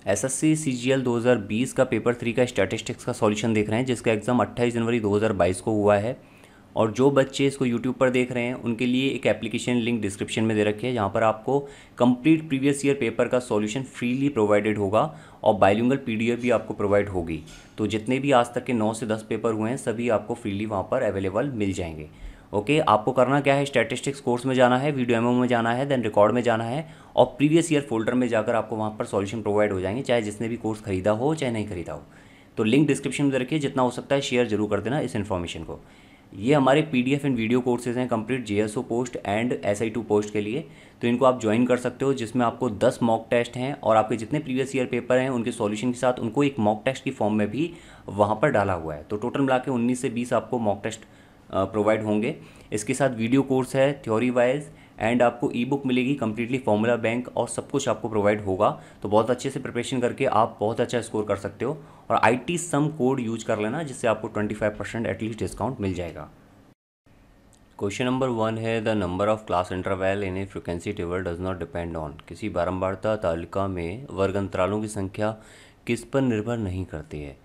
SSC CGL 2020 का paper 3 का statistics का सॉल्यूशन देख रहे हैं, जिसका एग्ज़ाम 28 जनवरी 2022 को हुआ है। और जो बच्चे इसको यूट्यूब पर देख रहे हैं उनके लिए एक एप्लीकेशन लिंक डिस्क्रिप्शन में दे रखी है, जहाँ पर आपको कंप्लीट प्रीवियस ईयर पेपर का सॉल्यूशन फ्रीली प्रोवाइडेड होगा और बाइलिंगुअल पीडीएफ भी आपको प्रोवाइड होगी। तो जितने भी आज तक के 9 से 10 पेपर हुए हैं सभी आपको फ्रीली वहाँ पर अवेलेबल मिल जाएंगे। ओके, आपको करना क्या है, स्टैटिस्टिक्स कोर्स में जाना है, वीडियो एमओ में जाना है, देन रिकॉर्ड में जाना है और प्रीवियस ईयर फोल्डर में जाकर आपको वहाँ पर सॉल्यूशन प्रोवाइड हो जाएंगे, चाहे जिसने भी कोर्स खरीदा हो चाहे नहीं खरीदा हो। तो लिंक डिस्क्रिप्शन में दे रखिए, जितना हो सकता है शेयर जरूर कर देना इस इन्फॉर्मेशन को। ये हमारे पीडीएफ एंड वीडियो कोर्सेज हैं complete JSO post and SI2 post के लिए। तो इनको आप ज्वाइन कर सकते हो, जिसमें आपको 10 मॉक टेस्ट हैं और आपके जितने प्रीवियस ईयर पेपर हैं उनके सॉल्यूशन के साथ उनको एक मॉक टेस्ट की फॉर्म में भी वहाँ पर डाला हुआ है। तो टोटल मिला के 19 से 20 आपको मॉक टेस्ट प्रोवाइड होंगे। इसके साथ वीडियो कोर्स है थ्योरी वाइज एंड आपको ई बुक मिलेगी कम्प्लीटली फॉर्मूला बैंक और सब कुछ आपको प्रोवाइड होगा। तो बहुत अच्छे से प्रिपरेशन करके आप बहुत अच्छा स्कोर कर सकते हो और IT सम कोड यूज कर लेना, जिससे आपको 25% एटलीस्ट डिस्काउंट मिल जाएगा। क्वेश्चन नंबर 1 है, the number of class interval in a frequency table does not depend on. किसी बारंबारता तालिका में वर्ग अंतरालों की संख्या किस पर निर्भर नहीं करती है।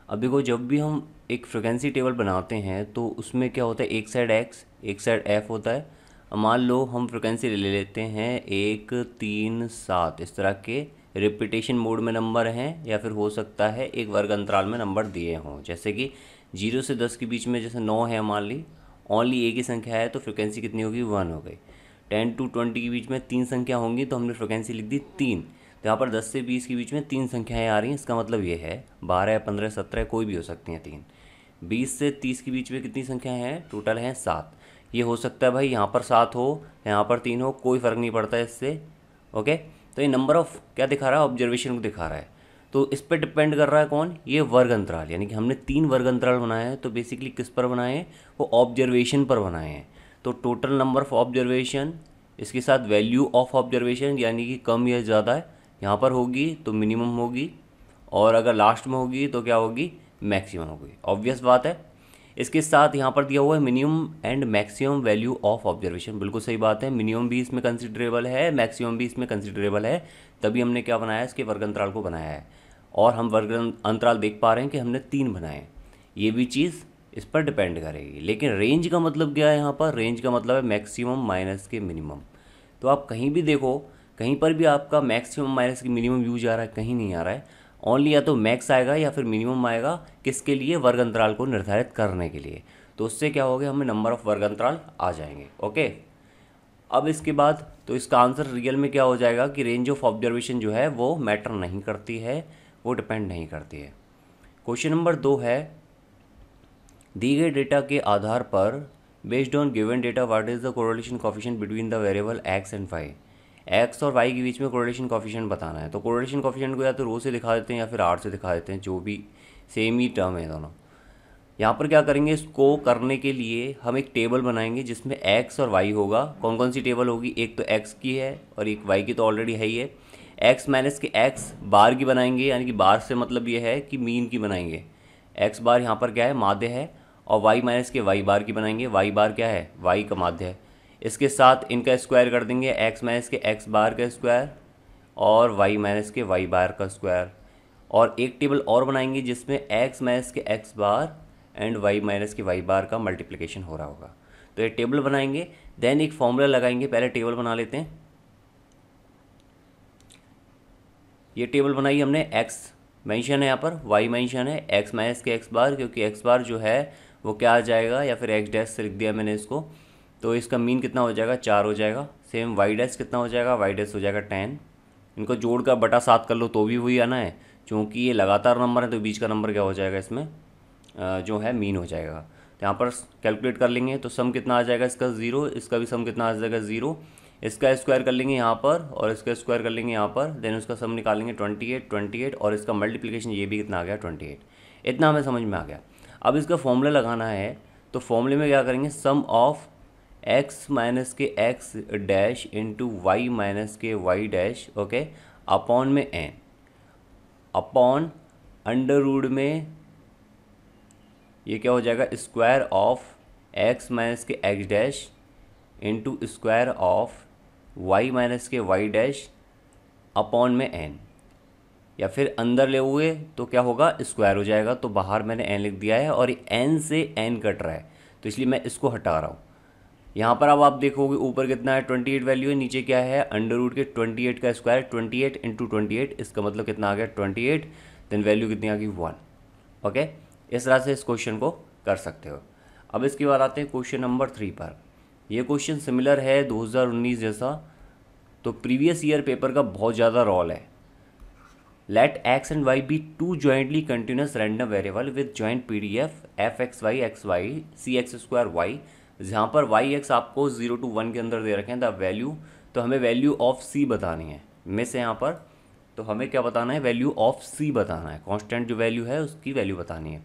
अब देखो, जब भी हम एक फ्रिक्वेंसी टेबल बनाते हैं तो उसमें क्या होता है, एक साइड x एक साइड f होता है। अब मान लो हम फ्रिक्वेंसी ले लेते हैं 1 3 7, इस तरह के रिपीटेशन मोड में नंबर हैं, या फिर हो सकता है एक वर्ग अंतराल में नंबर दिए हों, जैसे कि 0 से 10 के बीच में जैसे 9 है मान ली, ओनली एक ही संख्या है तो फ्रिक्वेंसी कितनी होगी, 1 हो गई। 10 to 20 के बीच में 3 संख्या होंगी तो हमने फ्रिक्वेंसी लिख दी 3। तो यहाँ पर 10 से 20 के बीच में 3 संख्याएं आ रही हैं, इसका मतलब ये है 12 15 17 कोई भी हो सकती हैं 3। 20 से 30 के बीच में कितनी संख्याएं हैं, टोटल हैं 7। ये हो सकता है भाई यहाँ पर 7 हो यहाँ पर 3 हो, कोई फ़र्क नहीं पड़ता इससे। ओके, तो ये नंबर ऑफ क्या दिखा रहा है, ऑब्जर्वेशन को दिखा रहा है। तो इस पर डिपेंड कर रहा है कौन, ये वर्ग अंतराल, यानी कि हमने 3 वर्ग अंतराल बनाए हैं। तो बेसिकली किस पर बनाए हैं, वो ऑब्जर्वेशन पर बनाए हैं। तो टोटल नंबर ऑफ ऑब्जर्वेशन, इसके साथ वैल्यू ऑफ ऑब्जर्वेशन यानी कि कम या ज़्यादा है, यहाँ पर होगी तो मिनिमम होगी, और अगर लास्ट में होगी तो क्या होगी, मैक्सिमम होगी। ऑब्वियस बात है। इसके साथ यहाँ पर दिया हुआ है minimum and maximum value of observation, बिल्कुल सही बात है। मिनिमम भी इसमें कंसिडरेबल है, मैक्सिमम भी इसमें कंसिडरेबल है, तभी हमने क्या बनाया है, इसके वर्ग अंतराल को बनाया है। और हम वर्ग अंतराल देख पा रहे हैं कि हमने 3 बनाए। ये भी चीज़ इस पर डिपेंड करेगी। लेकिन रेंज का मतलब क्या है, यहाँ पर रेंज का मतलब है मैक्सिमम माइनस के मिनिमम। तो आप कहीं भी देखो, कहीं पर भी आपका मैक्सिमम माइनस के मिनिमम यूज आ रहा है, कहीं नहीं आ रहा है। ओनली या तो मैक्स आएगा या फिर मिनिमम आएगा, किसके लिए, वर्ग अंतराल को निर्धारित करने के लिए। तो उससे क्या होगा, हमें नंबर ऑफ वर्ग अंतराल आ जाएंगे। ओके, अब इसके बाद तो इसका आंसर रियल में क्या हो जाएगा कि रेंज ऑफ ऑब्जर्वेशन जो है वो मैटर नहीं करती है, वो डिपेंड नहीं करती है। क्वेश्चन नंबर 2 है, दी गए डेटा के आधार पर based on given data what is the correlation coefficient between the variable x and y। x और y के बीच में कोरिलेशन कोफिशिएंट बताना है। तो कोरिलेशन कोफिशिएंट को या तो रो से दिखा देते हैं या फिर r से दिखा देते हैं, जो भी सेम ही टर्म है दोनों। यहाँ पर क्या करेंगे, इसको करने के लिए हम एक टेबल बनाएंगे जिसमें x और y होगा। कौन कौन सी टेबल होगी, एक तो x की है और एक y की तो ऑलरेडी है ही है। x माइनस के x बार की बनाएंगे, यानी कि बार से मतलब ये है कि मीन की बनाएंगे। x बार यहाँ पर क्या है, माध्य है। और y माइनस के y बार की बनाएंगे, y बार क्या है, y का माध्य है। इसके साथ इनका स्क्वायर कर देंगे, x माइनस के x बार का स्क्वायर और y माइनस के y बार का स्क्वायर। और एक टेबल और बनाएंगे जिसमें x माइनस के x bar and y minus के y बार का मल्टीप्लिकेशन हो रहा होगा। तो ये टेबल बनाएंगे, देन एक फॉर्मूला लगाएंगे। पहले टेबल बना लेते हैं। ये टेबल बनाई हमने, x मेंशन है यहाँ पर, y मेंशन है, x माइनस के x बार, क्योंकि x बार जो है वो क्या आ जाएगा, या फिर x डैश से लिख दिया मैंने इसको। तो इसका मीन कितना हो जाएगा, 4 हो जाएगा। सेम y डैश कितना हो जाएगा, y डैश हो जाएगा 10। इनको जोड़ कर बटा 7 कर लो तो भी वही आना है, क्योंकि ये लगातार नंबर है तो बीच का नंबर क्या हो जाएगा इसमें, जो है मीन हो जाएगा। तो यहाँ पर कैलकुलेट कर लेंगे तो सम कितना आ जाएगा इसका 0, इसका भी सम कितना आ जाएगा 0। इसका स्क्वायर कर लेंगे यहाँ पर और इसका स्क्वायर कर लेंगे यहाँ पर, देन उसका सम निकालेंगे 28 और इसका मल्टीप्लिकेशन ये भी कितना आ गया 28। इतना हमें समझ में आ गया। अब इसका फॉर्मूला लगाना है, तो फॉर्मूले में क्या करेंगे, सम ऑफ x माइनस के x dash into y minus के y डैश, ओके, अपॉन में n, अपॉन अंडर रूट में ये क्या हो जाएगा, स्क्वायर ऑफ x माइनस के x dash into square of y minus के y डैश अपॉन में n। या फिर अंदर ले हुए तो क्या होगा, स्क्वायर हो जाएगा। तो बाहर मैंने n लिख दिया है और n से n कट रहा है तो इसलिए मैं इसको हटा रहा हूँ। यहाँ पर अब आप देखोगे ऊपर कितना है 28 वैल्यू है, नीचे क्या है अंडर रूट के 28 का स्क्वायर, 28 इंटू 28, इसका मतलब कितना आ गया 28, देन वैल्यू कितनी आ गई 1। ओके, इस तरह से इस क्वेश्चन को कर सकते हो। अब इसके बाद आते हैं क्वेश्चन नंबर 3 पर। यह क्वेश्चन सिमिलर है 2019 जैसा, तो प्रीवियस ईयर पेपर का बहुत ज़्यादा रोल है। Let x and y be two jointly continuous random variable with joint PDF f x y x y c x square y, जहाँ पर y x आपको 0 to 1 के अंदर दे रखे हैं द वैल्यू, तो हमें वैल्यू ऑफ c बतानी है मिस है यहाँ पर। तो हमें क्या बताना है, वैल्यू ऑफ c बताना है, कांस्टेंट जो वैल्यू है उसकी वैल्यू बतानी है।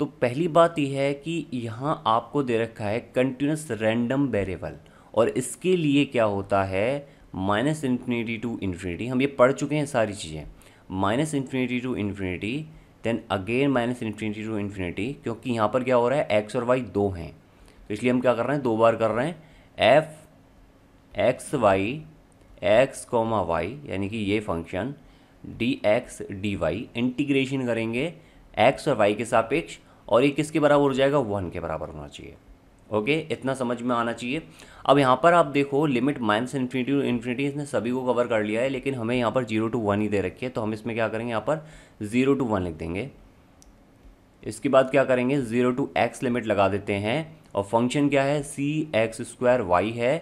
तो पहली बात यह है कि यहाँ आपको दे रखा है कंटिन्यूस रैंडम वेरिएबल, और इसके लिए क्या होता है -∞ टू इन्फिनिटी, हम ये पढ़ चुके हैं सारी चीज़ें, -∞ to infinity, then again -∞ to infinity, क्योंकि यहाँ पर क्या हो रहा है x और y दो हैं, तो इसलिए हम क्या कर रहे हैं, दो बार कर रहे हैं f x y x, y, यानी कि ये फंक्शन dx dy इंटीग्रेशन करेंगे x और y के सापेक्ष, और ये किसके बराबर हो जाएगा 1 के बराबर होना चाहिए। ओके, इतना समझ में आना चाहिए। अब यहाँ पर आप देखो लिमिट -∞ टू इन्फिनिटी, इसने सभी को कवर कर लिया है, लेकिन हमें यहाँ पर 0 to 1 ही दे रखी है, तो हम इसमें क्या करेंगे, यहाँ पर 0 to 1 लिख देंगे। इसके बाद क्या करेंगे 0 to x लिमिट लगा देते हैं, और फंक्शन क्या है c x स्क्वायर y है,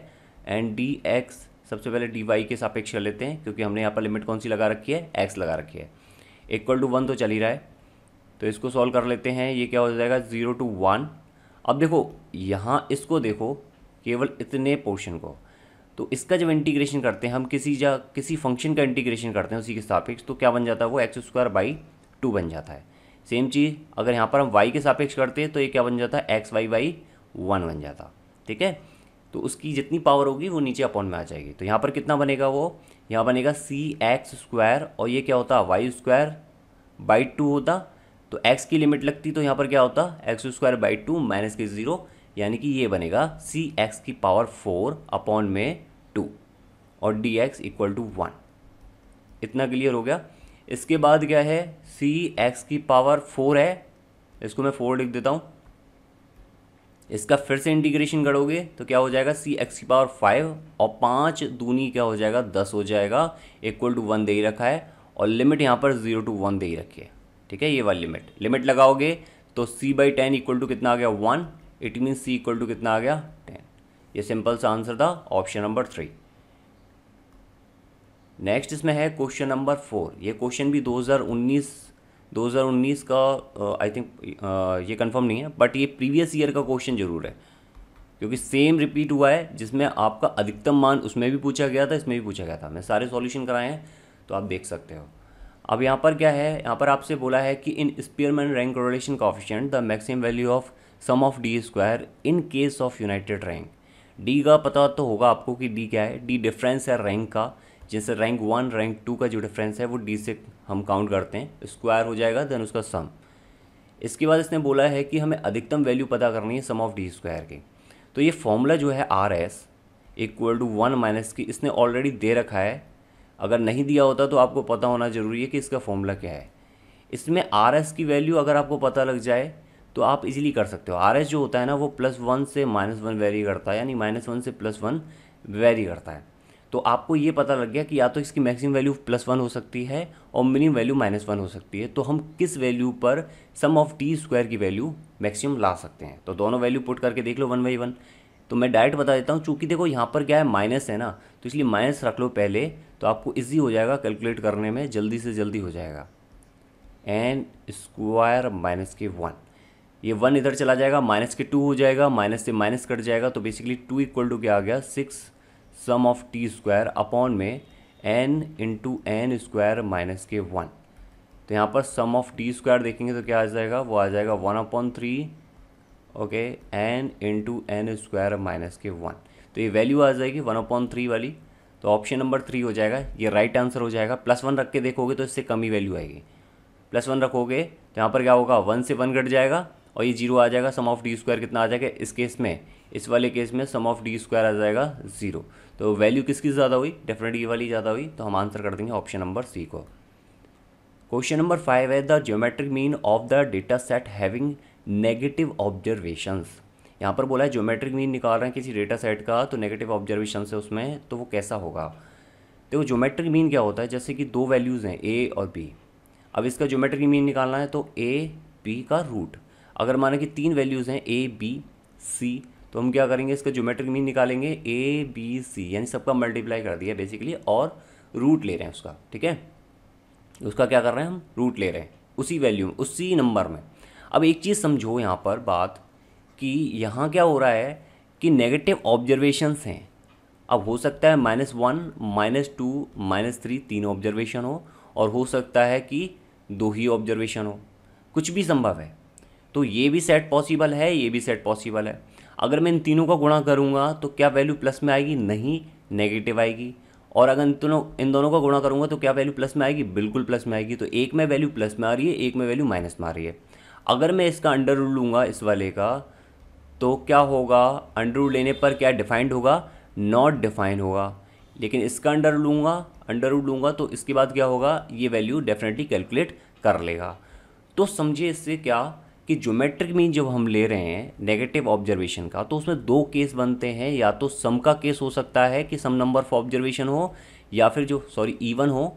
एंड dx सबसे पहले dy के सापेक्ष कर लेते हैं, क्योंकि हमने यहाँ पर लिमिट कौन सी लगा रखी है, x लगा रखी है। इक्वल टू 1 तो चल ही रहा है, तो इसको सॉल्व कर लेते हैं। ये क्या हो जाएगा 0 to 1। अब देखो यहाँ इसको देखो, केवल इतने पोर्शन को, तो इसका जब इंटीग्रेशन करते हैं हम किसी फंक्शन का इंटीग्रेशन करते हैं उसी के सापेक्ष, तो क्या बन जाता है वो x स्क्वायर बाई 2 बन जाता है। सेम चीज़ अगर यहाँ पर हम y के सापेक्ष करते हैं तो ये क्या बन जाता है x y बाई 1 बन जाता। ठीक है, तो उसकी जितनी पावर होगी वो नीचे अपॉन में आ जाएगी। तो यहाँ पर कितना बनेगा, वो यहाँ बनेगा c x स्क्वायर, और ये क्या होता y स्क्वायर बाई 2 होता, तो x की लिमिट लगती, तो यहाँ पर क्या होता x स्क्वायर बाई 2 माइनस के 0, यानी कि ये बनेगा c x की पावर 4 अपॉन में 2, और dx इक्वल टू 1। इतना क्लियर हो गया। इसके बाद क्या है c x की पावर 4 है, इसको मैं 4 लिख देता हूँ। इसका फिर से इंटीग्रेशन करोगे तो क्या हो जाएगा c x की पावर 5, और 5 दूनी क्या हो जाएगा 10 हो जाएगा, इक्वल टू 1 दे ही रखा है, और लिमिट यहाँ पर 0 to 1 दे ही रखी है। ठीक है, ये वाली लिमिट लगाओगे तो c बाई 10 इक्वल टू कितना आ गया 1, it mean c equal to कितना आ गया 10। ये सिंपल सा आंसर था ऑप्शन नंबर 3। नेक्स्ट इसमें है क्वेश्चन नंबर 4। ये क्वेश्चन भी 2019 का आई थिंक ये कंफर्म नहीं है, बट ये प्रीवियस ईयर का क्वेश्चन जरूर है, क्योंकि सेम रिपीट हुआ है, जिसमें आपका अधिकतम मान उसमें भी पूछा गया था, इसमें भी पूछा गया था। मैं सारे सॉल्यूशन कराए हैं तो आप देख सकते हो। अब यहाँ पर क्या है, यहाँ पर आपसे बोला है कि in Spearman rank correlation coefficient the maximum value of sum of D square in case of united rank. D का पता तो होगा आपको कि डी क्या है, डी डिफरेंस है रैंक का, जैसे रैंक 1 रैंक 2 का जो डिफरेंस है वो डी से हम काउंट करते हैं, स्क्वायर हो जाएगा देन उसका सम। इसके बाद इसने बोला है कि हमें अधिकतम वैल्यू पता करनी है सम ऑफ डी स्क्वायर की। तो ये फॉर्मूला जो है R S equal to 1 minus की, इसने ऑलरेडी दे रखा है। अगर नहीं दिया होता तो आपको पता होना ज़रूरी है कि इसका फॉर्मूला क्या है। इसमें आर एस की वैल्यू अगर आपको पता लग जाए तो आप इजीली कर सकते हो। आर एस जो होता है ना वो +1 से -1 वेरी करता है, यानी -1 से +1 वेरी करता है। तो आपको ये पता लग गया कि या तो इसकी मैक्सिमम वैल्यू +1 हो सकती है और मिनिमम वैल्यू -1 हो सकती है। तो हम किस वैल्यू पर सम ऑफ डी स्क्वायर की वैल्यू मैक्सिमम ला सकते हैं, तो दोनों वैल्यू पुट करके देख लो 1 बाई 1। तो मैं डायरेक्ट बता देता हूँ, चूँकि देखो यहाँ पर क्या है माइनस है ना, तो इसलिए माइनस रख लो पहले, तो आपको ईजी हो जाएगा कैलकुलेट करने में, जल्दी से जल्दी हो जाएगा। एन स्क्वायर माइनस के 1, ये 1 इधर चला जाएगा, माइनस के 2 हो जाएगा, माइनस से माइनस कट जाएगा, तो बेसिकली 2 इक्वल टू क्या आ गया 6 sum of T square upon में n into N square minus के 1। तो यहाँ पर सम ऑफ टी स्क्वायर देखेंगे तो क्या आ जाएगा, वो आ जाएगा 1/3 okay n into N square minus के 1। तो ये वैल्यू आ जाएगी 1/3 वाली, तो ऑप्शन नंबर 3 हो जाएगा, ये राइट आंसर हो जाएगा। +1 रख के देखोगे तो इससे कम ही वैल्यू आएगी। +1 रखोगे तो यहाँ पर क्या होगा 1 से 1 कट जाएगा और ये 0 आ जाएगा। सम ऑफ डी स्क्वायर कितना आ जाएगा इस केस में, इस वाले केस में सम ऑफ डी स्क्वायर आ जाएगा 0। तो वैल्यू किसकी ज़्यादा हुई, डेफिनेटली ये वाली ज़्यादा हुई, तो हम आंसर कर देंगे ऑप्शन नंबर सी को। क्वेश्चन नंबर 5 है the geometric mean of the data set having negative observations. यहाँ पर बोला है ज्योमेट्रिक मीन निकाल रहे हैं किसी डेटा सेट का, तो नेगेटिव ऑब्जर्वेशन है उसमें, तो वो कैसा होगा। देखो ज्योमेट्रिक मीन क्या होता है, जैसे कि दो वैल्यूज़ हैं ए और बी। अब इसका ज्योमेट्रिक मीन निकालना है तो ए बी का रूट। अगर माने कि तीन वैल्यूज़ हैं ए बी सी, तो हम क्या करेंगे, इसका ज्योमेट्रिक मीन निकालेंगे ए बी सी, यानी सबका मल्टीप्लाई कर दिया बेसिकली, और रूट ले रहे हैं उसका, ठीक है। उसका क्या कर रहे हैं हम, रूट ले रहे हैं उसी वैल्यू में, उसी नंबर में। अब एक चीज़ समझो यहाँ पर बात, कि यहाँ क्या हो रहा है कि नेगेटिव ऑब्जर्वेशंस हैं। अब हो सकता है -1 -2 -3 तीन ऑब्जर्वेशन हो, और हो सकता है कि दो ही ऑब्जर्वेशन हो, कुछ भी संभव है। तो ये भी सेट पॉसिबल है, ये भी सेट पॉसिबल है। अगर मैं इन तीनों का गुणा करूँगा तो क्या वैल्यू प्लस में आएगी, नहीं नेगेटिव आएगी। और अगर इन दोनों का गुणा करूँगा तो क्या वैल्यू प्लस में आएगी, बिल्कुल प्लस में आएगी। तो एक में वैल्यू प्लस में आ रही है, एक में वैल्यू माइनस में आ रही है। अगर मैं इसका अंडर रूट लूँगा इस वाले का, तो क्या होगा, अंडर रूट लेने पर क्या डिफाइंड होगा, नॉट डिफाइन होगा। लेकिन इसका अंडर रूट लूँगा तो इसके बाद क्या होगा, ये वैल्यू डेफिनेटली कैलकुलेट कर लेगा। तो समझिए इससे क्या कि ज्योमेट्रिक मीन जब हम ले रहे हैं नेगेटिव ऑब्जर्वेशन का, तो उसमें दो केस बनते हैं। या तो सम का केस हो सकता है कि सम नंबर ऑफ ऑब्जर्वेशन हो, या फिर इवन हो,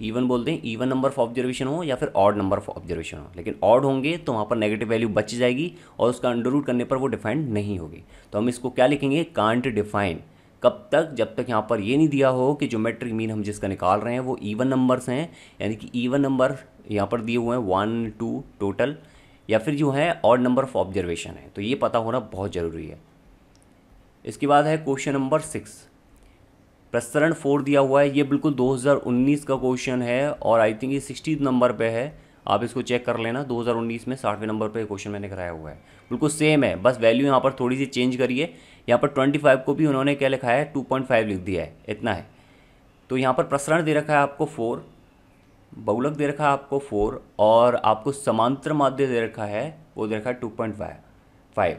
इवन बोलते हैं, इवन नंबर ऑफ ऑब्जर्वेशन हो, या फिर ऑड नंबर ऑफ ऑब्जर्वेशन हो। लेकिन ऑड होंगे तो वहाँ पर नेगेटिव वैल्यू बच जाएगी, और उसका अंडर रूट करने पर वो डिफाइंड नहीं होगी। तो हम इसको क्या लिखेंगे, कांट डिफाइन। कब तक, जब तक यहाँ पर ये नहीं दिया हो कि ज्योमेट्रिक मीन हम जिसका निकाल रहे हैं वो इवन नंबर्स हैं, यानी कि इवन नंबर यहाँ पर दिए हुए हैं 1 2 टोटल, या फिर जो है ऑड नंबर ऑफ ऑब्जर्वेशन है। तो ये पता होना बहुत ज़रूरी है। इसके बाद है क्वेश्चन नंबर 6, प्रसरण 4 दिया हुआ है। ये बिल्कुल 2019 का क्वेश्चन है, और आई थिंक ये 60 नंबर पे है। आप इसको चेक कर लेना, 2019 में 60वें नंबर पे क्वेश्चन मैंने कराया हुआ है। बिल्कुल सेम है, बस वैल्यू यहाँ पर थोड़ी सी चेंज करिए। यहाँ पर 25 को भी उन्होंने क्या लिखा है, 2.5 लिख दिया है, इतना है। तो यहाँ पर प्रसरण दे रखा है आपको 4, बहुलक दे रखा है आपको 4, और आपको समांतर माध्य दे रखा है, वो दे रखा है 2.5।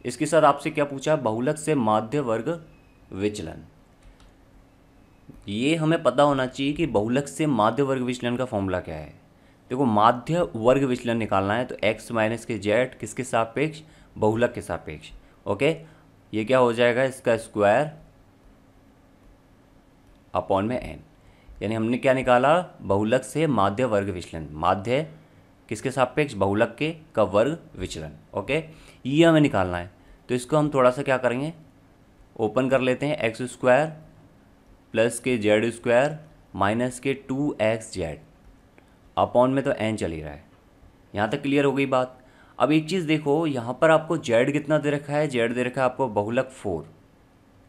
इसके साथ आपसे क्या पूछा, बहुलक से माध्य वर्ग विचलन। ये हमें पता होना चाहिए कि बहुलक से माध्य वर्ग विचलन का फॉर्मूला क्या है। देखो माध्य वर्ग विचलन निकालना है तो x माइनस के जेड किसके सापेक्ष, बहुलक के सापेक्ष। ओके, ये क्या हो जाएगा, इसका स्क्वायर अपॉन में n। यानी हमने क्या निकाला, बहुलक से माध्य वर्ग विचलन, माध्य किसके सापेक्ष, बहुलक के का वर्ग विचलन। ओके, ये हमें निकालना है। तो इसको हम थोड़ा सा क्या करेंगे, ओपन कर लेते हैं, एक्स स्क्वायर प्लस के जेड स्क्वायर माइनस के 2xz अपॉन में तो n चल ही रहा है। यहाँ तक क्लियर हो गई बात। अब एक चीज़ देखो, यहाँ पर आपको z कितना दे रखा है, z दे रखा है आपको बहुलक 4,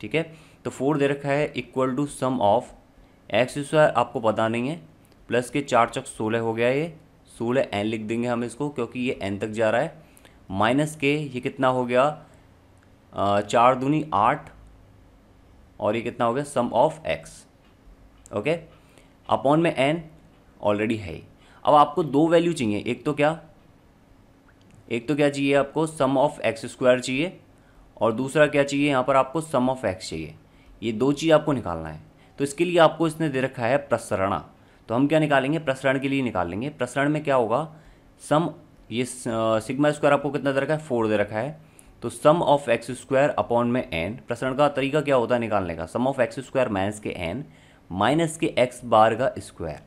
ठीक है। तो 4 दे रखा है equal to sum of X square, आपको पता नहीं है, प्लस के 4 चक 16 हो गया, ये 16 n लिख देंगे हम इसको क्योंकि ये n तक जा रहा है, माइनस के ये कितना हो गया, 4 दूनी 8, और ये कितना हो गया सम ऑफ x। ओके, अपॉन में n ऑलरेडी है। अब आपको दो वैल्यू चाहिए, एक तो क्या चाहिए आपको, सम ऑफ एक्स स्क्वायर चाहिए, और दूसरा क्या चाहिए, यहाँ पर आपको सम ऑफ x चाहिए। ये दो चीज़ आपको निकालना है। तो इसके लिए आपको इसने दे रखा है प्रसरण। तो हम क्या निकालेंगे, प्रसरण के लिए निकालेंगे। प्रसरण में क्या होगा, सम, ये सिग्मा स्क्वायर आपको कितना दे रखा है, 4 दे रखा है, तो सम ऑफ एक्स स्क्वायर अपॉन में n। प्रसरण का तरीका क्या होता है निकालने का, सम ऑफ एक्स स्क्वायर माइनस के n माइनस के x बार का स्क्वायर,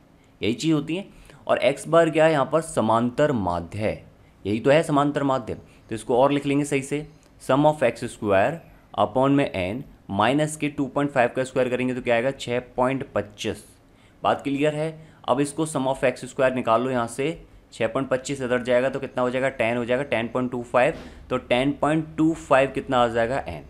यही चीज़ होती है। और x बार क्या है, यहाँ पर समांतर माध्य है, यही तो है समांतर माध्य। तो इसको और लिख लेंगे सही से, सम ऑफ एक्स स्क्वायर अपॉन में n माइनस के 2.5 का स्क्वायर करेंगे तो क्या आएगा, 6.25। बात क्लियर है। अब इसको सम ऑफ एक्स स्क्वायर निकाल लो, यहाँ से 6.25 इधर जाएगा तो कितना हो जाएगा, 10 हो जाएगा, 10.25। तो 10.25 कितना आ जाएगा, n।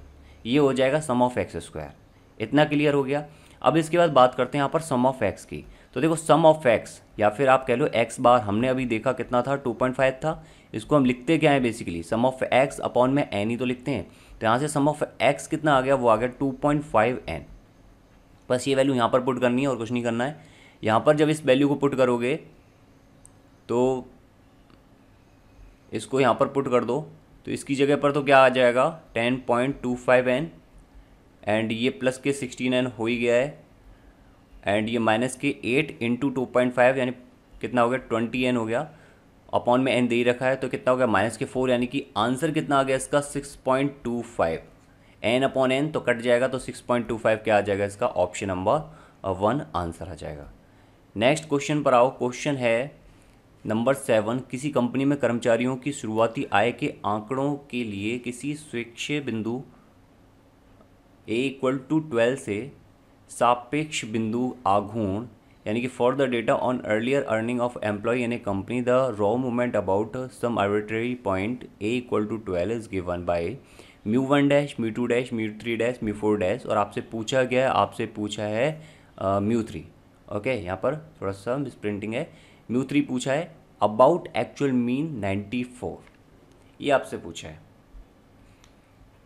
ये हो जाएगा सम ऑफ एक्स स्क्वायर। इतना क्लियर हो गया। अब इसके बाद बात करते हैं यहाँ पर सम ऑफ एक्स की। तो देखो सम ऑफ एक्स, या फिर आप कह लो एक्स बार, हमने अभी देखा कितना था, 2.5 था। इसको हम लिखते क्या है basically, sum of X upon में n ही तो लिखते हैं। तो यहाँ से सम ऑफ एक्स कितना आ गया, वो आ गया 2.5n। बस ये वैल्यू यहाँ पर पुट करनी है और कुछ नहीं करना है। यहाँ पर जब इस वैल्यू को पुट करोगे तो इसको यहाँ पर पुट कर दो, तो इसकी जगह पर तो क्या आ जाएगा, 10.25n, एंड ये प्लस के 16n हो ही गया है, एंड ये माइनस के 8 इंटू 2.5 यानी कितना हो गया 20n हो गया, अपॉन में n दे ही रखा है तो कितना हो गया -4, यानी कि आंसर कितना आ गया इसका 6.25। n अपॉन n तो कट जाएगा तो 6.25 क्या आ जाएगा इसका, ऑप्शन नंबर 1 आंसर आ जाएगा। नेक्स्ट क्वेश्चन पर आओ। क्वेश्चन है नंबर 7, किसी कंपनी में कर्मचारियों की शुरुआती आय के आंकड़ों के लिए किसी स्वेच्छे बिंदु a = 12 से सापेक्ष बिंदु आघूर्ण, यानी कि for the data on earlier earning of employ in a company the raw movement about some arbitrary point a = 12 is given by μ1 dash μ2 dash μ3 dash μ4 dash, और आपसे पूछा है μ3। ओके, यहाँ पर थोड़ा सा मिसप्रिंटिंग है, μ3 पूछा है अबाउट एक्चुअल मीन 94, ये आपसे पूछा है।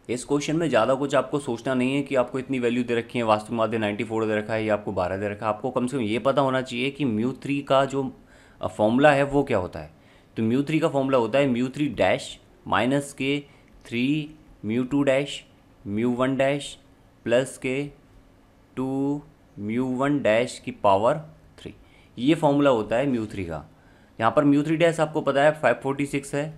इस क्वेश्चन में ज़्यादा कुछ आपको सोचना नहीं है कि आपको इतनी वैल्यू दे रखी है, वास्तविक माध्य 94 दे रखा है या आपको 12 दे रखा है। आपको कम से कम ये पता होना चाहिए कि μ3 का जो फॉर्मूला है वो क्या होता है। तो μ3 का फॉर्मूला होता है μ3 डैश माइनस के 3 μ2 डैश μ1 डैश प्लस के 2 μ1 डैश की पावर 3, ये फॉर्मूला होता है μ3 का। यहाँ पर μ3 डैश आपको पता है 546 है।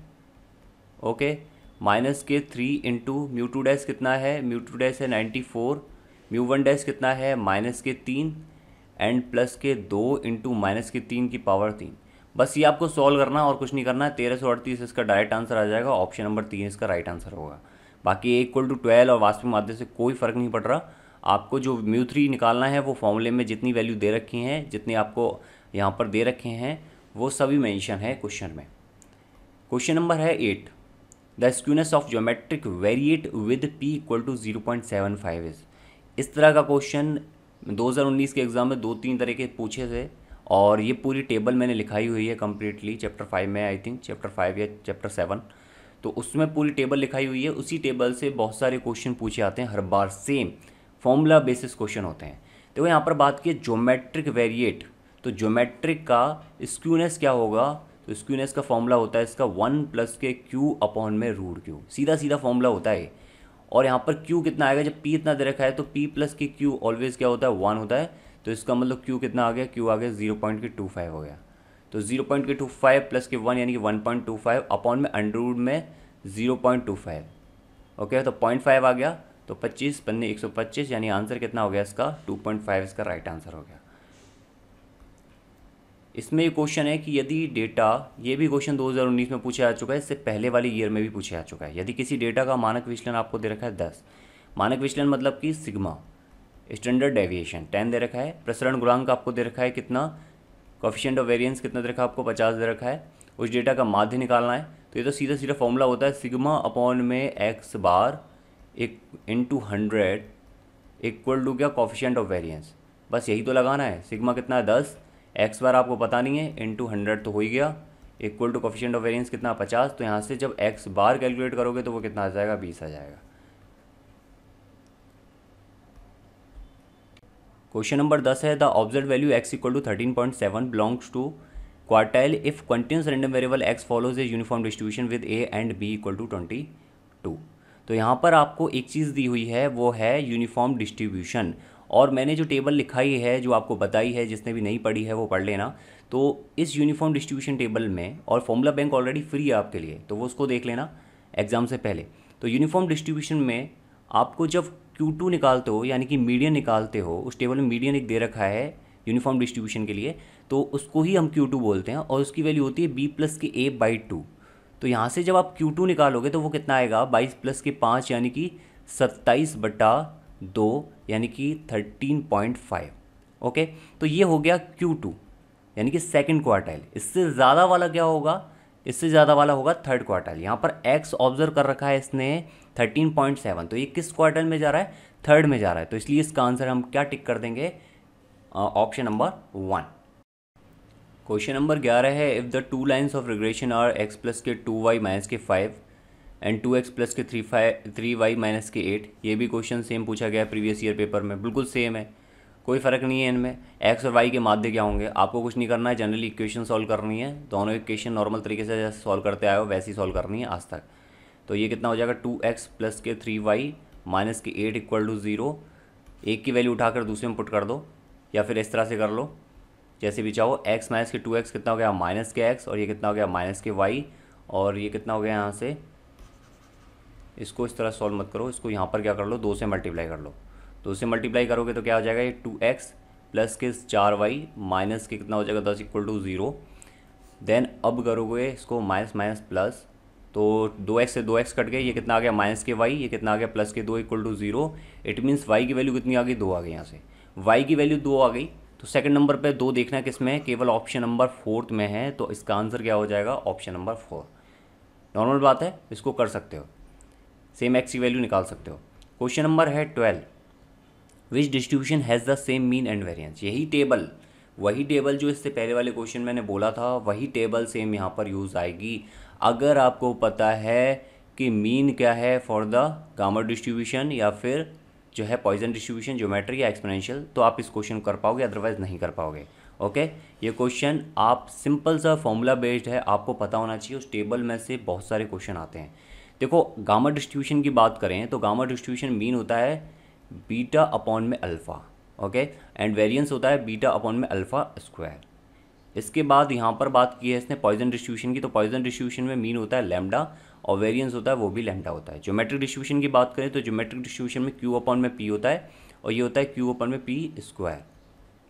ओके, माइनस के 3 इंटू μ2 डैश कितना है, μ2 डैश है 94, μ1 डैश कितना है माइनस के 3 एंड प्लस के 2 इंटू माइनस के 3 की पावर 3। बस ये आपको सॉल्व करना और कुछ नहीं करना है। 1338 इसका डायरेक्ट आंसर आ जाएगा, ऑप्शन नंबर 3 इसका राइट आंसर होगा। बाकी a = 12 और वास्तविक माध्य से कोई फ़र्क नहीं पड़ रहा। आपको जो μ3 निकालना है वो फॉर्मूले में जितनी वैल्यू दे रखी हैं, जितने आपको यहाँ पर दे रखे हैं, वो सभी मेंशन है क्वेश्चन में। क्वेश्चन नंबर है 8, the skewness of geometric variate with p = 0.75 is. इस तरह का क्वेश्चन 2019 के एग्ज़ाम में 2-3 तरह के पूछे थे, और ये पूरी टेबल मैंने लिखाई हुई है कम्प्लीटली चैप्टर 5 में, आई थिंक चैप्टर 5 या चैप्टर 7, तो उसमें पूरी टेबल लिखाई हुई है। उसी टेबल से बहुत सारे क्वेश्चन पूछे आते हैं हर बार, सेम फॉर्मूला बेसिस क्वेश्चन होते हैं। तो यहाँ पर बात की ज्योमेट्रिक वेरिएट, तो ज्योमेट्रिक का स्क्यूनेस क्या होगा, तो स्क्यूनेस का फॉर्मूला होता है इसका 1 प्लस के q अपॉन में √q, सीधा सीधा फॉर्मूला होता है। और यहाँ पर q कितना आएगा, जब p इतना दे रखा है तो p प्लस के q ऑलवेज क्या होता है 1 होता है, तो इसका मतलब q कितना आ गया, q आ गया 0.25 हो गया। तो 0.25 प्लस के 1 यानी कि 1.25 अपॉन में अंडर में 0.25। ओके, तो 0.5 आ गया, तो 25 पन्ने 125, यानी आंसर कितना हो गया इसका 2.5 इसका राइट आंसर हो गया। इसमें ये क्वेश्चन है कि यदि डेटा, ये भी क्वेश्चन 2019 में पूछा जा चुका है, इससे पहले वाले ईयर में भी पूछा जा चुका है। यदि किसी डेटा का मानक विचलन आपको दे रखा है 10, मानक विचलन मतलब कि सिग्मा, स्टैंडर्ड डेविएशन 10 दे रखा है, प्रसरण गुणांक आपको दे रखा है कितना, कोएफिशिएंट ऑफ वेरिएंस कितना दे रखा है आपको 50 दे रखा है, उस डेटा का माध्य निकालना है। तो ये तो सीधा सीधा फॉर्मूला होता है सिग्मा अपॉन में x bar into 100 equal to क्या, कोएफिशिएंट ऑफ वेरिएंस। बस यही तो लगाना है, सिग्मा कितना है 10, x बार आपको पता नहीं है, इंटू 100 तो हो ही गया, equal to coefficient of variance कितना 50। तो यहाँ से जब x बार कैलकुलेट करोगे तो वो कितना आ जाएगा 20 आ जाएगा। क्वेश्चन नंबर 10 है, the observe value x = 13.7 belongs to quartile if continuous random variable x follows a uniform distribution with a and b = 22। तो यहाँ पर आपको एक चीज़ दी हुई है, वो है यूनिफॉर्म डिस्ट्रीब्यूशन, और मैंने जो टेबल लिखाई है, जो आपको बताई है, जिसने भी नहीं पढ़ी है वो पढ़ लेना। तो इस यूनिफॉर्म डिस्ट्रीब्यूशन टेबल में, और फॉर्मूला बैंक ऑलरेडी फ्री है आपके लिए, तो वो उसको देख लेना एग्जाम से पहले। तो यूनिफॉर्म डिस्ट्रीब्यूशन में आपको जब Q2 निकालते हो, यानी कि मीडियन निकालते हो, उस टेबल में मीडियन एक दे रखा है यूनिफॉर्म डिस्ट्रीब्यूशन के लिए, तो उसको ही हम Q2 बोलते हैं, और उसकी वैल्यू होती है b प्लस के a/2। तो यहाँ से जब आप Q2 निकालोगे तो वो कितना आएगा, 22 प्लस के 5 यानी कि 27/2 यानी कि 13.5। ओके, तो ये हो गया Q2 यानी कि सेकंड क्वार्टाइल। इससे ज़्यादा वाला क्या होगा, इससे ज़्यादा वाला होगा थर्ड क्वार्टाइल। यहाँ पर x ऑब्जर्व कर रखा है इसने 13.7, तो ये किस क्वार्टाइल में जा रहा है, थर्ड में जा रहा है। तो इसलिए इसका आंसर हम क्या टिक कर देंगे, ऑप्शन नंबर 1। क्वेश्चन नंबर 11 है, if the two lines of regression are x plus के 2y माइनस के 5 एंड 2x प्लस के 3y माइनस के 8। ये भी क्वेश्चन सेम पूछा गया है प्रीवियस ईयर पेपर में, बिल्कुल सेम है, कोई फ़र्क नहीं है इनमें। x और y के माध्य क्या होंगे, आपको कुछ नहीं करना है, जनरली इक्वेशन सॉल्व करनी है। दोनों इक्वेशन नॉर्मल तरीके से जैसे सॉल्व करते आए हो वैसे ही सॉल्व करनी है आज तक। तो ये कितना हो जाएगा, 2x प्लस के 3y माइनस के 8 = 0। एक की वैल्यू उठाकर दूसरे में पुट कर दो, या फिर इस तरह से कर लो, जैसे भी चाहो। x माइनस के 2x कितना हो गया माइनस के x, और ये कितना हो गया माइनस के y, और ये कितना हो गया यहाँ से, इसको इस तरह सॉल्व मत करो, इसको यहाँ पर क्या कर लो 2 से मल्टीप्लाई कर लो। 2 से मल्टीप्लाई करोगे तो क्या हो जाएगा, ये 2x प्लस के 4y माइनस के कितना हो जाएगा 10 इक्वल टू 0। देन अब करोगे इसको माइनस माइनस प्लस, तो 2x से 2x कट गए, ये कितना आ गया माइनस के y, ये कितना आ गया प्लस के 2 equal to 0। It means y की वैल्यू कितनी आ गई 2 आ गई यहाँ से, y की वैल्यू 2 आ गई। तो सेकंड नंबर पे 2 देखना है किस में है, केवल ऑप्शन नंबर 4 में है, तो इसका आंसर क्या हो जाएगा ऑप्शन नंबर 4। नॉर्मल बात है, इसको कर सकते हो, सेम x की वैल्यू निकाल सकते हो। क्वेश्चन नंबर है 12, which distribution has the same mean and variance. यही टेबल, वही टेबल जो इससे पहले वाले क्वेश्चन मैंने बोला था, वही टेबल सेम यहाँ पर यूज़ आएगी। अगर आपको पता है कि मीन क्या है फॉर द गामा डिस्ट्रीब्यूशन या फिर जो है पॉइजन डिस्ट्रीब्यूशन, ज्योमेट्री या एक्सपोनेंशियल, तो आप इस क्वेश्चन कर पाओगे, अदरवाइज नहीं कर पाओगे। ओके, ये क्वेश्चन आप सिंपल सा फॉर्मूला बेस्ड है, आपको पता होना चाहिए। उस टेबल में से बहुत सारे क्वेश्चन आते हैं। देखो गामा डिस्ट्रीब्यूशन की बात करें तो गामा डिस्ट्रीब्यूशन मीन होता है बीटा अपॉन में अल्फ़ा, ओके, एंड वेरिएंस होता है बीटा अपॉन में अल्फ़ा स्क्वायर। इसके बाद यहाँ पर बात की है इसने पॉइजन डिस्ट्रीब्यूशन की, तो पॉइजन डिस्ट्रीब्यूशन में मीन होता है लैम्डा और वेरिएंस होता है वो भी लैम्डा होता है। ज्योमेट्रिक डिस्ट्रीब्यूशन की बात करें तो ज्योमेट्रिक डिस्ट्रीब्यूशन में क्यू अपॉन में पी होता है और ये होता है क्यू अपॉन में पी स्क्वायर,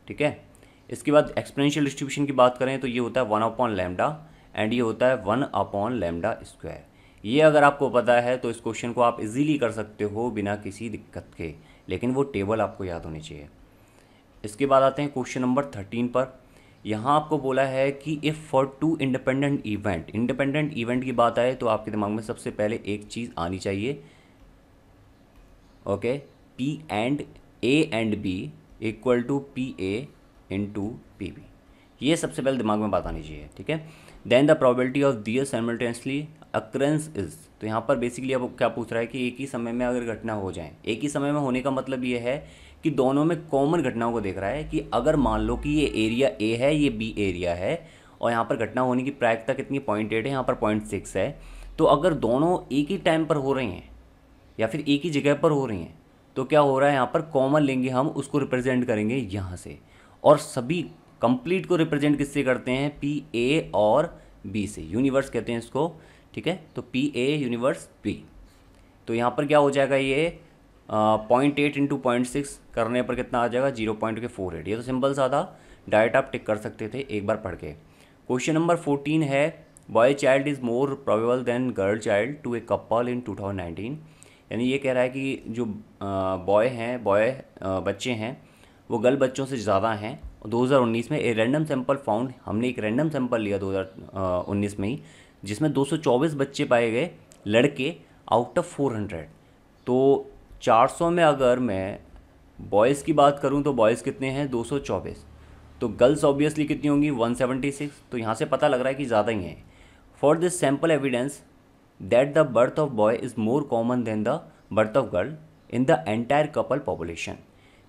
ठीक है। इसके बाद एक्सपोनेंशियल डिस्ट्रीब्यूशन की बात करें तो ये होता है 1 अपॉन लैम्डा एंड ये होता है 1 अपॉन लैम्डा स्क्वायर। ये अगर आपको पता है तो इस क्वेश्चन को आप इजीली कर सकते हो बिना किसी दिक्कत के, लेकिन वो टेबल आपको याद होनी चाहिए। इसके बाद आते हैं क्वेश्चन नंबर 13 पर। यहाँ आपको बोला है कि इफ़ फॉर 2 इंडिपेंडेंट इवेंट की बात आए तो आपके दिमाग में सबसे पहले एक चीज़ आनी चाहिए, okay, P and A and B equal to PA into PB, ये सबसे पहले दिमाग में बात आनी चाहिए, ठीक है। Then the probability of their simultaneously occurrence is, तो यहाँ पर बेसिकली अब क्या पूछ रहा है कि एक ही समय में अगर घटना हो जाए, एक ही समय में होने का मतलब ये है कि दोनों में कॉमन घटनाओं को देख रहा है कि अगर मान लो कि ये एरिया A है, ये B एरिया है और यहाँ पर घटना होने की प्रायिकता कितनी 0.8 है, यहाँ पर 0.6 है, तो अगर दोनों एक ही टाइम पर हो रही हैं या फिर एक ही जगह पर हो रही हैं तो क्या हो रहा है, यहाँ पर कॉमन लेंगे हम, उसको रिप्रेजेंट करेंगे यहाँ से, और सभी कंप्लीट को रिप्रेजेंट किससे करते हैं, पी ए और बी से, यूनिवर्स कहते हैं इसको, ठीक है। तो पी ए यूनिवर्स बी, तो यहाँ पर क्या हो जाएगा, ये 0.8 इंटू 0.6 करने पर कितना आ जाएगा 0.48। ये तो सिंपल सा था, डायरेक्ट आप टिक कर सकते थे एक बार पढ़ के। क्वेश्चन नंबर 14 है, boy child is more probable than girl child to a couple in 2019। यानी ये कह रहा है कि जो बच्चे हैं वो गर्ल बच्चों से ज़्यादा हैं। 2019 में ए रैंडम सैंपल फाउंड, हमने एक रैंडम सैंपल लिया 2019 में ही, जिसमें 224 बच्चे पाए गए लड़के आउट ऑफ 400। तो 400 में अगर मैं बॉयज़ की बात करूं तो बॉयज़ कितने हैं 224, तो गर्ल्स ऑब्वियसली कितनी होंगी 176, तो यहाँ से पता लग रहा है कि ज़्यादा ही हैं। For this sample evidence that the birth of boy is more common than the birth of girl in the entire couple population.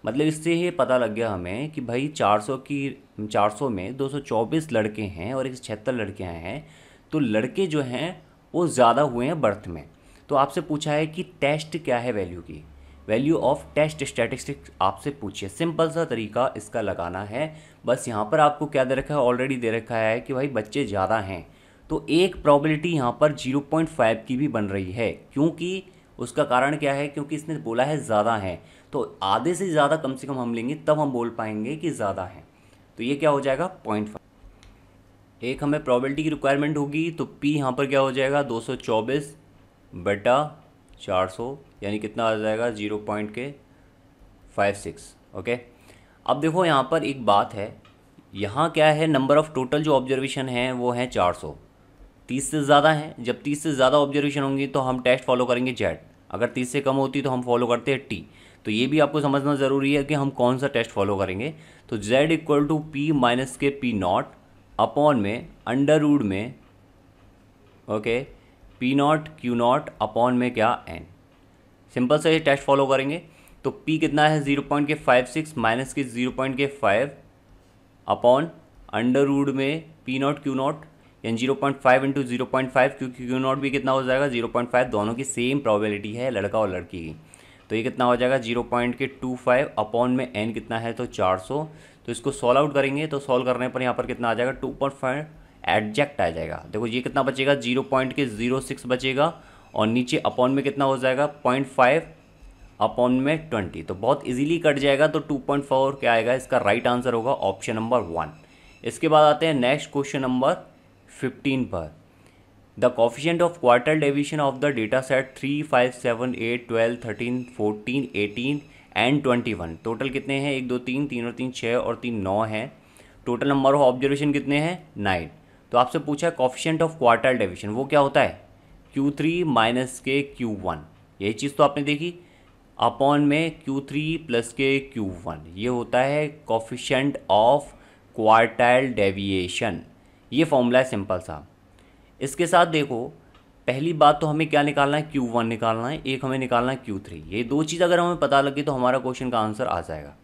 मतलब इससे ये पता लग गया हमें कि भाई 400 में 224 लड़के हैं और 176 लड़कियाँ हैं, तो लड़के जो हैं वो ज़्यादा हुए हैं बर्थ में। तो आपसे पूछा है कि टेस्ट क्या है वैल्यू की, वैल्यू ऑफ टेस्ट स्टैटिस्टिक्स आपसे पूछिए। सिंपल सा तरीका इसका लगाना है, बस यहाँ पर आपको क्या दे रखा है, ऑलरेडी दे रखा है कि भाई बच्चे ज़्यादा हैं, तो एक प्रोबेबिलिटी यहाँ पर 0.5 की भी बन रही है, क्योंकि उसका कारण क्या है, क्योंकि इसने बोला है ज़्यादा हैं, तो आधे से ज़्यादा कम से कम हम लेंगे तब हम बोल पाएंगे कि ज़्यादा है। तो ये क्या हो जाएगा 0.5। एक हमें प्रोबेबिलिटी की रिक्वायरमेंट होगी, तो P यहाँ पर क्या हो जाएगा 224 बटा 400, यानी कितना आ जाएगा 0.56, ओके। अब देखो यहाँ पर एक बात है, यहाँ क्या है, नंबर ऑफ़ टोटल जो ऑब्जर्वेशन है वो है 400, 30 से ज़्यादा है। जब 30 से ज़्यादा ऑब्जर्वेशन होंगी तो हम टेस्ट फॉलो करेंगे Z, अगर 30 से कम होती तो हम फॉलो करते हैं T। तो ये भी आपको समझना ज़रूरी है कि हम कौन सा टेस्ट फॉलो करेंगे। तो Z equal to P minus के P नॉट अपॉन में अंडर रूट में, okay, P not Q not upon में क्या N। सिंपल से ये टेस्ट फॉलो करेंगे तो P कितना है 0.56 माइनस के 0.5 अपॉन अंडर रूट में P नॉट Q नॉट, यानी 0.5 इंटू 0.5, क्योंकि Q नॉट भी कितना हो जाएगा 0.5, दोनों की सेम प्रोबेबिलिटी है लड़का और लड़की की। तो ये कितना हो जाएगा 0.25 अपॉन में N कितना है तो 400, तो इसको सॉल्व आउट करेंगे तो सॉल्व करने पर यहाँ पर कितना आ जाएगा 2.5 एडजेक्ट आ जाएगा। देखो ये कितना बचेगा 0.06 बचेगा और नीचे अपॉन में कितना हो जाएगा 0.5 अपॉन में 20, तो बहुत इजीली कट जाएगा। तो 2.4 क्या आएगा, इसका राइट आंसर होगा ऑप्शन नंबर 1। इसके बाद आते हैं नेक्स्ट क्वेश्चन नंबर 15 पर। The coefficient of quartile deviation of the data set 3, 5, 7, 8, 12, 13, 14, 18 and 21। Total कितने हैं, 1, 2, 3, 3 और 3 6 और 3 9 हैं। टोटल नंबर ऑफ ऑब्जर्वेशन कितने हैं 9। तो आपसे पूछा है कोफिशिएंट ऑफ क्वार्टल डेविएशन, वो क्या होता है Q3 माइनस के Q1। यही चीज़ तो आपने देखी, अपॉन में Q3 प्लस के Q1, ये होता है कोफिशिएंट ऑफ क्वार्टाइल डेविएशन। ये फॉर्मूला है सिंपल सा। इसके साथ देखो पहली बात तो हमें क्या निकालना है, Q1 निकालना है, एक हमें निकालना है Q3। ये दो चीज़ अगर हमें पता लगे तो हमारा क्वेश्चन का आंसर आ जाएगा।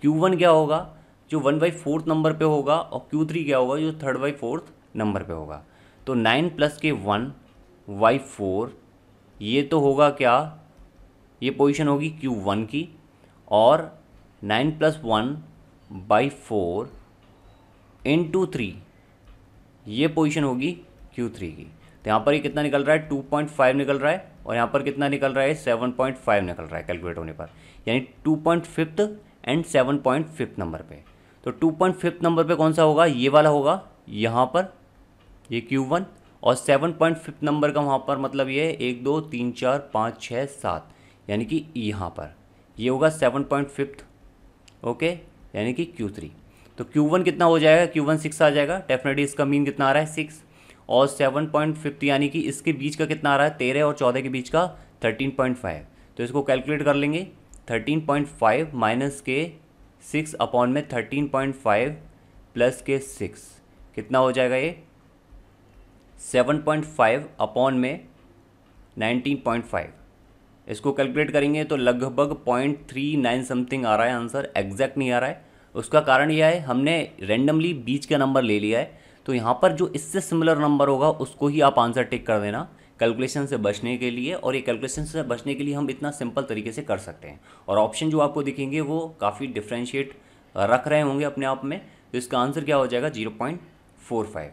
Q1 क्या होगा, जो 1/4 नंबर पे होगा, और Q3 क्या होगा, जो 3/4 नंबर पे होगा। तो 9 प्लस के 1/4, ये तो होगा क्या, ये पोजीशन होगी Q1 की, और 9 प्लस 1/4 इंटू 3, ये पोजीशन होगी Q3 की। तो यहाँ पर ये कितना निकल रहा है 2.5 निकल रहा है, और यहाँ पर कितना निकल रहा है 7.5 निकल रहा है कैलकुलेट होने पर, यानी 2.5 एंड 7.5 नंबर पे। तो 2.5 नंबर पे कौन सा होगा, ये वाला होगा यहाँ पर, ये Q1, और 7.5 नंबर का वहाँ पर मतलब ये 1 2 3 4 5 6 7, यानी कि यहाँ पर ये होगा 7.5, ओके, यानी कि Q3। तो Q1 कितना हो जाएगा, Q1 6 आ जाएगा डेफिनेटली, इसका मीन कितना आ रहा है 6, और 7.5 यानी कि इसके बीच का कितना आ रहा है 13 और 14 के बीच का 13.5। तो इसको कैलकुलेट कर लेंगे, 13.5 माइनस के 6 अपॉन में 13.5 प्लस के 6 कितना हो जाएगा, ये 7.5 अपॉन में 19.5। इसको कैलकुलेट करेंगे तो लगभग 0.39 समथिंग आ रहा है आंसर, एग्जैक्ट नहीं आ रहा है। उसका कारण यह है हमने रेंडमली बीच का नंबर ले लिया है, तो यहाँ पर जो इससे सिमिलर नंबर होगा उसको ही आप आंसर टिक कर देना कैलकुलेशन से बचने के लिए। और ये कैलकुलेशन से बचने के लिए हम इतना सिंपल तरीके से कर सकते हैं। और ऑप्शन जो आपको दिखेंगे वो काफ़ी डिफ्रेंशिएट रख रहे होंगे अपने आप में, तो इसका आंसर क्या हो जाएगा 0.45।